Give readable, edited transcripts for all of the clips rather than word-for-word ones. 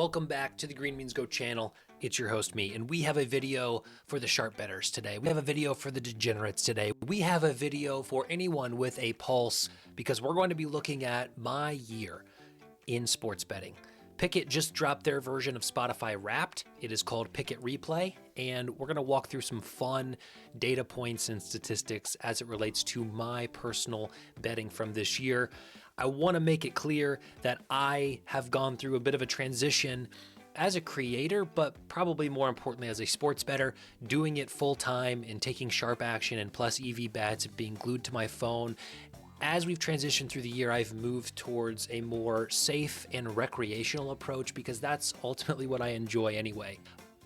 Welcome back to the Green Means Go channel. It's your host, me, and we have a video for the sharp bettors today. We have a video for the degenerates today. We have a video for anyone with a pulse because we're going to be looking at my year in sports betting. Pikkit just dropped their version of Spotify Wrapped. It is called Pikkit Replay, and we're going to walk through some fun data points and statistics as it relates to my personal betting from this year. I want to make it clear that I have gone through a bit of a transition as a creator, but probably more importantly as a sports bettor, doing it full time and taking sharp action and plus EV bets, being glued to my phone. As we've transitioned through the year, I've moved towards a more safe and recreational approach because that's ultimately what I enjoy anyway.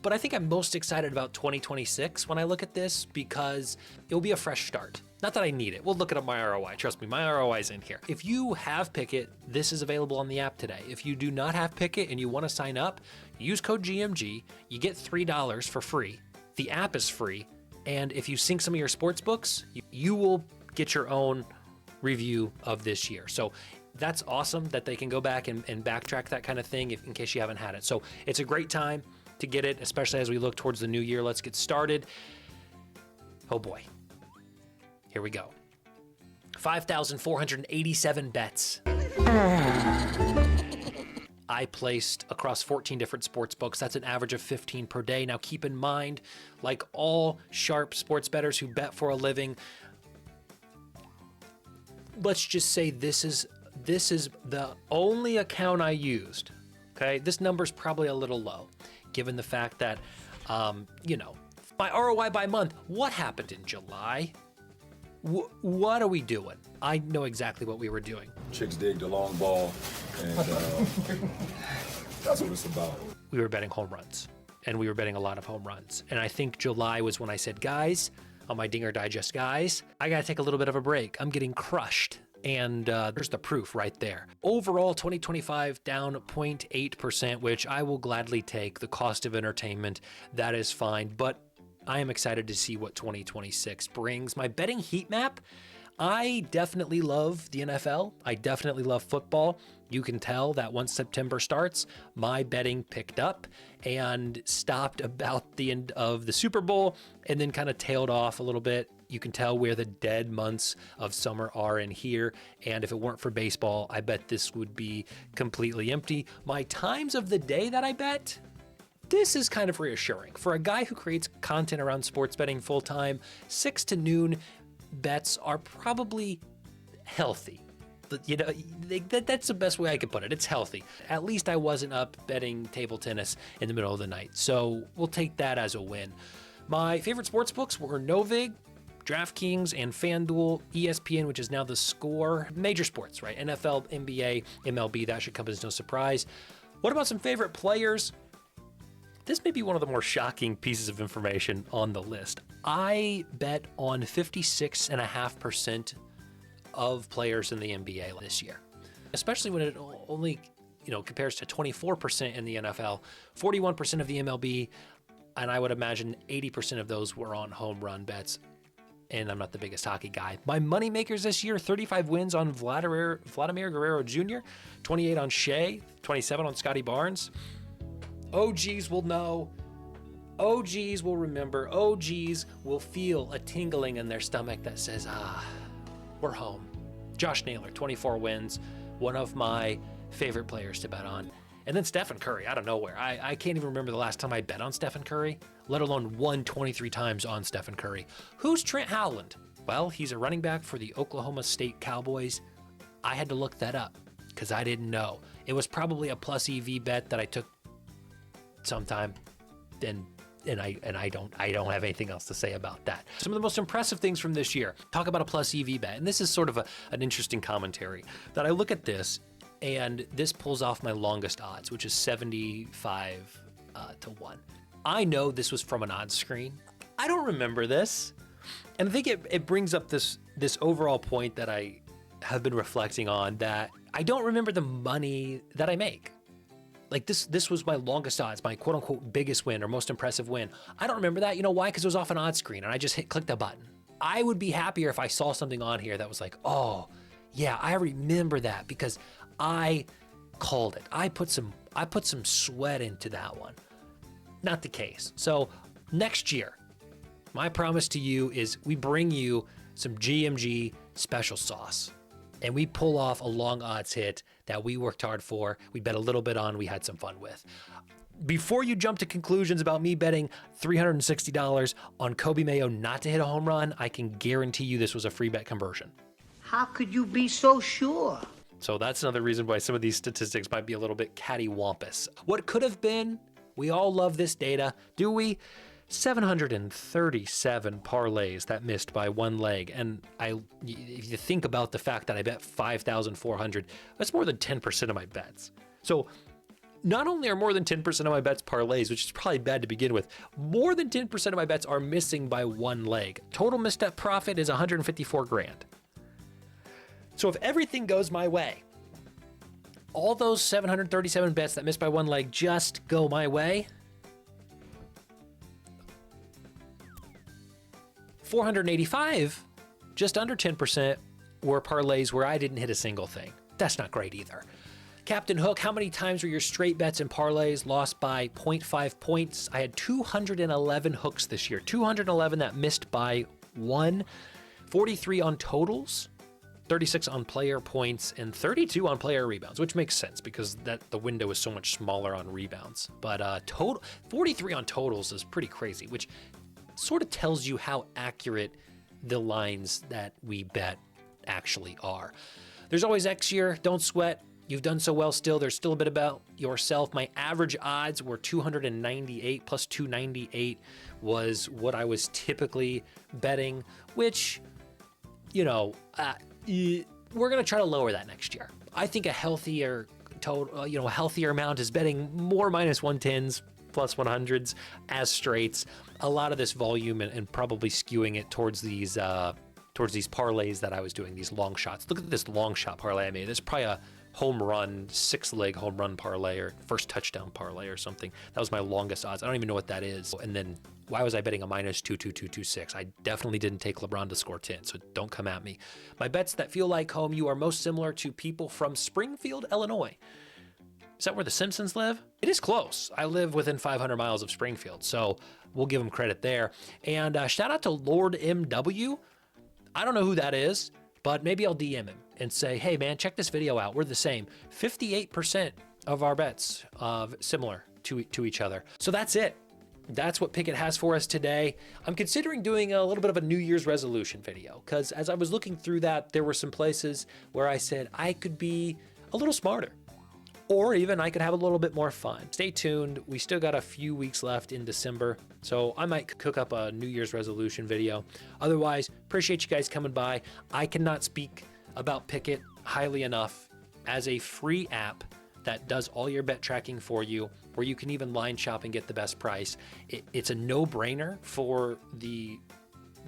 But I think I'm most excited about 2026 when I look at this because it'll be a fresh start. Not that I need it. We'll look at my ROI. Trust me, my ROI is in here. If you have Pikkit, this is available on the app today. If you do not have Pikkit and you want to sign up, use code GMG. You get $3 for free. The app is free. And if you sync some of your sports books, you will get your own review of this year. So that's awesome that they can go back and backtrack that kind of thing in case you haven't had it. So it's a great time to get it, especially as we look towards the new year. Let's get started. Oh boy. Here we go. 5,487 bets. I placed across 14 different sports books. That's an average of 15 per day. Now keep in mind, like all sharp sports bettors who bet for a living, let's just say this is the only account I used. Okay, this number's probably a little low, given the fact that, my ROI by month. What happened in July? What are we doing? I know exactly what we were doing. Chicks dig the long ball, and that's what it's about. We were betting home runs, and we were betting a lot of home runs. And I think July was when I said, guys, on my Dinger Digest, guys, I got to take a little bit of a break. I'm getting crushed. And there's the proof right there. Overall, 2025 down 0.8%, which I will gladly take. The cost of entertainment, that is fine. But I am excited to see what 2026 brings. My betting heat map, I definitely love the NFL. I definitely love football. You can tell that once September starts, my betting picked up and stopped about the end of the Super Bowl and then kind of tailed off a little bit. You can tell where the dead months of summer are in here. And if it weren't for baseball, I bet this would be completely empty. My times of the day that I bet, this is kind of reassuring. For a guy who creates content around sports betting full time, 6 to noon bets are probably healthy. That's the best way I could put it. It's healthy. At least I wasn't up betting table tennis in the middle of the night. So we'll take that as a win. My favorite sports books were Novig, DraftKings, and FanDuel. ESPN, which is now The Score. Major sports, right? NFL, NBA, MLB, that should come as no surprise. What about some favorite players? This may be one of the more shocking pieces of information on the list. I bet on 56.5% of players in the NBA this year, especially when it only, compares to 24% in the NFL, 41% of the MLB, and I would imagine 80% of those were on home run bets. And I'm not the biggest hockey guy. My money makers this year, 35 wins on Vladimir Guerrero Jr., 28 on Shea, 27 on Scotty Barnes. OGs will know, OGs will remember, OGs will feel a tingling in their stomach that says, we're home. Josh Naylor, 24 wins, one of my favorite players to bet on. And then Stephen Curry, out of nowhere. I can't even remember the last time I bet on Stephen Curry, let alone won 23 times on Stephen Curry. Who's Trent Howland? Well, he's a running back for the Oklahoma State Cowboys. I had to look that up because I didn't know. It was probably a plus EV bet that I took sometime, and I don't have anything else to say about that. Some of the most impressive things from this year. Talk about a plus EV bet, and this is sort of an interesting commentary that I look at this, and this pulls off my longest odds, which is 75 to 1. I know this was from an odds screen. I don't remember this, and I think it brings up this overall point that I have been reflecting on, that I don't remember the money that I make. Like this was my longest odds, my quote unquote biggest win or most impressive win. I don't remember that. You know why? Because it was off an odds screen and I just clicked a button. I would be happier if I saw something on here that was like, oh yeah, I remember that because I called it. I put some sweat into that one. Not the case. So next year, my promise to you is we bring you some GMG special sauce and we pull off a long odds hit that we worked hard for. We bet a little bit on, we had some fun with. Before you jump to conclusions about me betting $360 on Kobe Mayo not to hit a home run, I can guarantee you this was a free bet conversion. How could you be so sure? So that's another reason why some of these statistics might be a little bit cattywampus. What could have been, we all love this data, do we? 737 parlays that missed by one leg. And if you think about the fact that I bet 5,400, that's more than 10% of my bets. So not only are more than 10% of my bets parlays, which is probably bad to begin with, more than 10% of my bets are missing by one leg. Total misstep profit is 154 grand. So if everything goes my way, all those 737 bets that missed by one leg just go my way, 485, just under 10%, were parlays where I didn't hit a single thing. That's not great either. Captain Hook, how many times were your straight bets and parlays lost by 0.5 points? I had 211 hooks this year, 211 that missed by one, 43 on totals, 36 on player points, and 32 on player rebounds, which makes sense because the window is so much smaller on rebounds. But total 43 on totals is pretty crazy, which sort of tells you how accurate the lines that we bet actually are. There's always X year, don't sweat. You've done so well still. There's still a bit about yourself. My average odds were 298 plus 298 was what I was typically betting, which, you know, we're going to try to lower that next year. I think a healthier total, a healthier amount is betting more minus 110s, plus 100s as straights. A lot of this volume and probably skewing it towards these parlays that I was doing, these long shots. Look at this long shot parlay I made. This is probably a home run, 6-leg home run parlay or first touchdown parlay or something. That was my longest odds. I don't even know what that is. And then why was I betting a minus 22226? I definitely didn't take LeBron to score 10, so don't come at me. My bets that feel like home, you are most similar to people from Springfield, Illinois. Is that where the Simpsons live? It is close. I live within 500 miles of Springfield, so we'll give them credit there. And shout out to Lord MW. I don't know who that is, but maybe I'll DM him and say, hey man, check this video out. We're the same. 58% of our bets similar to each other. So that's it. That's what Pikkit has for us today. I'm considering doing a little bit of a New Year's resolution video because as I was looking through that, there were some places where I said I could be a little smarter. Or even I could have a little bit more fun. Stay tuned. We still got a few weeks left in December, so I might cook up a New Year's resolution video. Otherwise, appreciate you guys coming by. I cannot speak about Pikkit highly enough as a free app that does all your bet tracking for you, where you can even line shop and get the best price. It's a no-brainer for the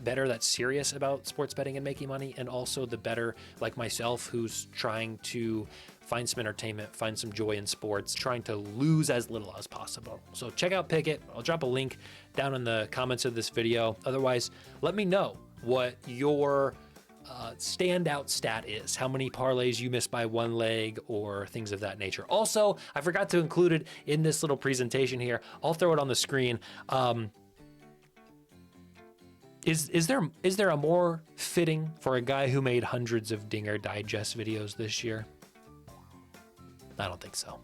bettor that's serious about sports betting and making money, and also the bettor like myself who's trying to find some entertainment, find some joy in sports, trying to lose as little as possible. So check out Pikkit. I'll drop a link down in the comments of this video. Otherwise, let me know what your standout stat is, how many parlays you missed by one leg or things of that nature. Also, I forgot to include it in this little presentation here. I'll throw it on the screen. Is there a more fitting for a guy who made hundreds of Dinger Digest videos this year? I don't think so.